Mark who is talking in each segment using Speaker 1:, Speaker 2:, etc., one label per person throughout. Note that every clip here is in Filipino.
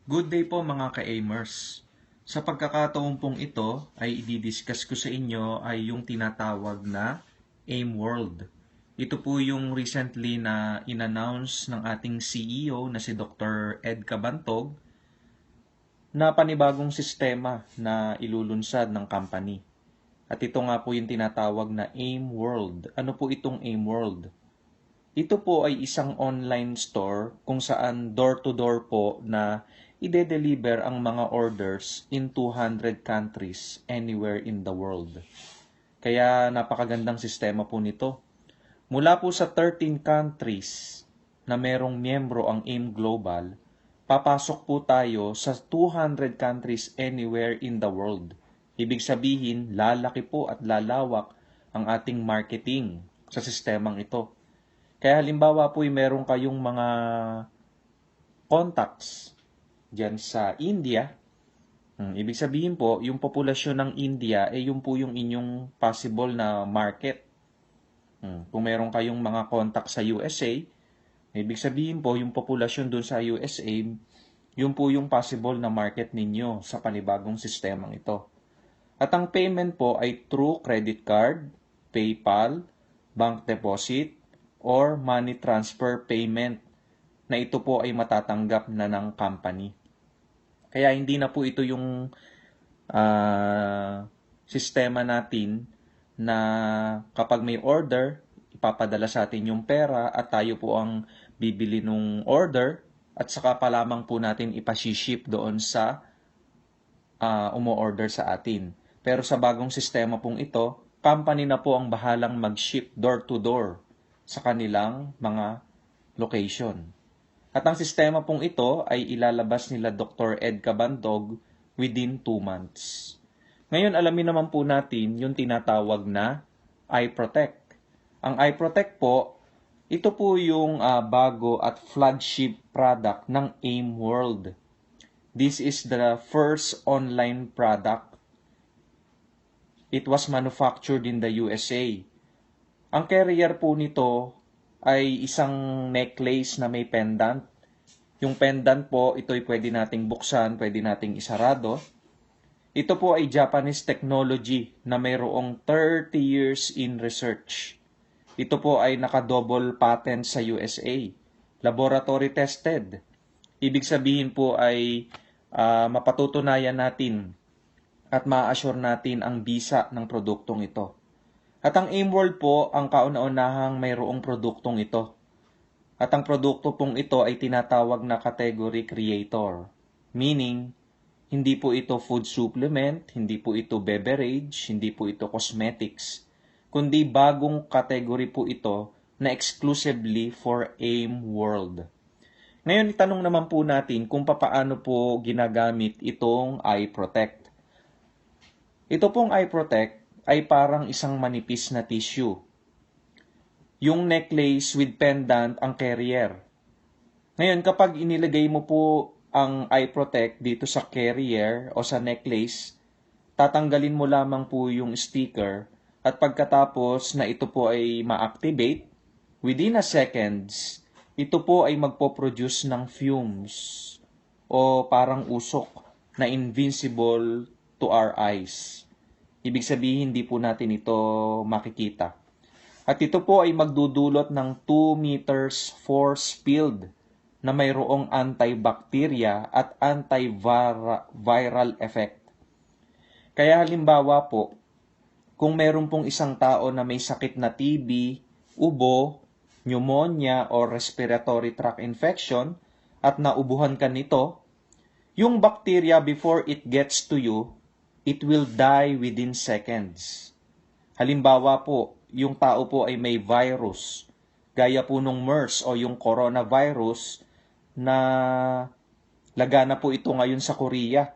Speaker 1: Good day po mga ka-aimers. Sa pagkakataon pong ito ay i-discuss ko sa inyo ay yung tinatawag na AIM World. Ito po yung recently na in-announce ng ating CEO na si Dr. Ed Cabantog na panibagong sistema na ilulunsad ng company. At ito nga po yung tinatawag na AIM World. Ano po itong AIM World? Ito po ay isang online store kung saan door-to-door po na ide-deliver ang mga orders in 200 countries anywhere in the world. Kaya napakagandang sistema po nito. Mula po sa 13 countries na merong miyembro ang AIM Global, papasok po tayo sa 200 countries anywhere in the world. Ibig sabihin, lalaki po at lalawak ang ating marketing sa sistemang ito. Kaya halimbawa po meron kayong mga contacts dyan sa India. Ibig sabihin po, yung populasyon ng India ay yung po yung inyong possible na market. Kung meron kayong mga contacts sa USA, ibig sabihin po yung populasyon dun sa USA, yung po yung possible na market ninyo sa panibagong sistemang ito. At ang payment po ay through credit card, PayPal, bank deposit, or money transfer payment na ito po ay matatanggap na ng company. Kaya hindi na po ito yung sistema natin na kapag may order, ipapadala sa atin yung pera at tayo po ang bibili nung order at saka pa lamang po natin ipasiship doon sa umo-order sa atin. Pero sa bagong sistema pong ito, company na po ang bahalang mag-ship door-to-door sa kanilang mga location. At ang sistema pong ito ay ilalabas nila Dr. Ed Cabantog within 2 months. Ngayon, alamin naman po natin yung tinatawag na iProtect. Ang iProtect po, ito po yung bago at flagship product ng AIM World. This is the first online product. It was manufactured in the USA. Ang carrier po nito ay isang necklace na may pendant. Yung pendant po, ito ay pwede nating buksan, pwede nating isarado. Ito po ay Japanese technology na mayroong 30 years in research. Ito po ay naka-double patent sa USA. Laboratory tested. Ibig sabihin po ay mapatutunayan natin at ma-assure natin ang bisa ng produktong ito. At ang AIM World po, ang kauna-unahang mayroong produktong ito. At ang produkto pong ito ay tinatawag na category creator. Meaning, hindi po ito food supplement, hindi po ito beverage, hindi po ito cosmetics, kundi bagong category po ito na exclusively for AIM World. Ngayon, itanong naman po natin kung papaano po ginagamit itong iProtect. Ito pong iProtect ay parang isang manipis na tissue. Yung necklace with pendant ang carrier. Ngayon, kapag inilagay mo po ang iProtect dito sa carrier o sa necklace, tatanggalin mo lamang po yung sticker at pagkatapos na ito po ay ma-activate, within a seconds, ito po ay magpo-produce ng fumes o parang usok na invincible to our eyes. Ibig sabihin, hindi po natin ito makikita. At ito po ay magdudulot ng 2 meters force field na mayroong antibacteria at antiviral effect. Kaya halimbawa po, kung meron pong isang tao na may sakit na TB, ubo, pneumonia o respiratory tract infection at naubuhan ka nito, yung bacteria before it gets to you, it will die within seconds. Halimbawa po, yung tao po ay may virus, gaya po nung MERS o yung coronavirus na lagana po ito ngayon sa Korea,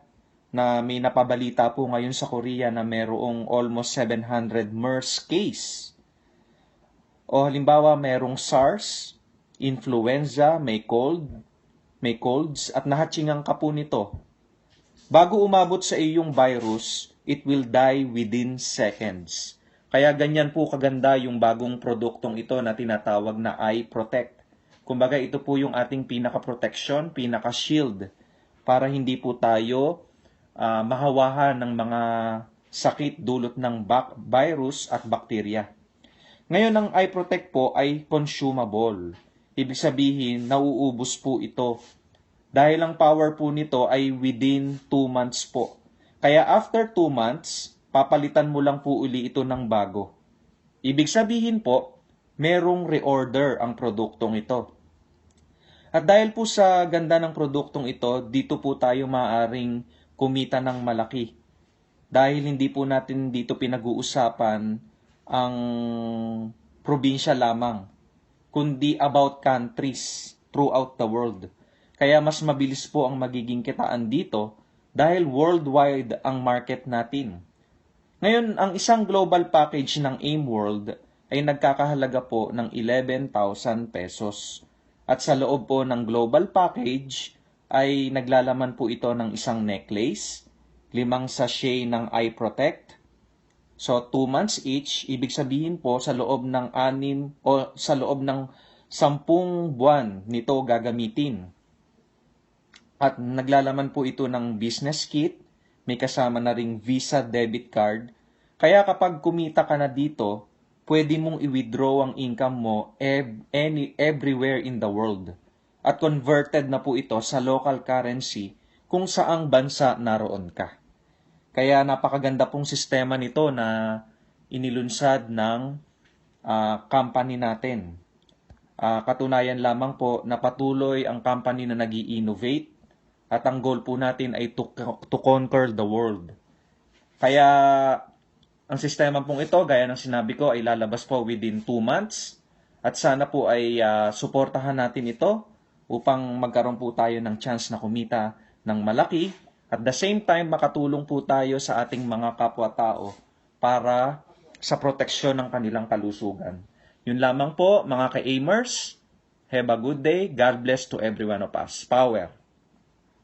Speaker 1: na may napabalita po ngayon sa Korea na mayroong almost 700 MERS case. O halimbawa mayroong SARS, influenza, may colds at nahatsingan ka po nito. Bago umabot sa iyong virus, it will die within seconds. Kaya ganyan po kaganda yung bagong produktong ito na tinatawag na iProtect. Kumbaga ito po yung ating pinaka-protection, pinaka-shield para hindi po tayo mahawahan ng mga sakit dulot ng virus at bakterya. Ngayon, ang eye protect po ay consumable. Ibig sabihin, nauubos po ito. Dahil ang power po nito ay within 2 months po. Kaya after 2 months, papalitan mo lang po uli ito ng bago. Ibig sabihin po, merong reorder ang produktong ito. At dahil po sa ganda ng produktong ito, dito po tayo maaaring kumita ng malaki. Dahil hindi po natin dito pinag-uusapan ang probinsya lamang, kundi about countries throughout the world. Kaya mas mabilis po ang magiging kitaan dito dahil worldwide ang market natin. Ngayon, ang isang global package ng AIM World ay nagkakahalaga po ng 11,000 pesos. At sa loob po ng global package ay naglalaman po ito ng isang necklace, 5 sachet ng Eye Protect. So 2 months each, ibig sabihin po sa loob ng 6 o sa loob ng 10 buwan nito gagamitin. At naglalaman po ito ng business kit, may kasama na ring Visa debit card. Kaya kapag kumita ka na dito, pwede mong i-withdraw ang income mo everywhere in the world. At converted na po ito sa local currency kung saang bansa naroon ka. Kaya napakaganda pong sistema nito na inilunsad ng company natin. Katunayan lamang po na patuloy ang company na nag-i-innovate at ang goal po natin ay to conquer the world. Kaya ang sistema pong ito, gaya ng sinabi ko, ay lalabas po within 2 months. At sana po ay suportahan natin ito upang magkaroon po tayo ng chance na kumita ng malaki. At the same time, makatulong po tayo sa ating mga kapwa-tao para sa proteksyon ng kanilang kalusugan. Yun lamang po, mga ka-aimers. Have a good day. God bless to every one of us. Power!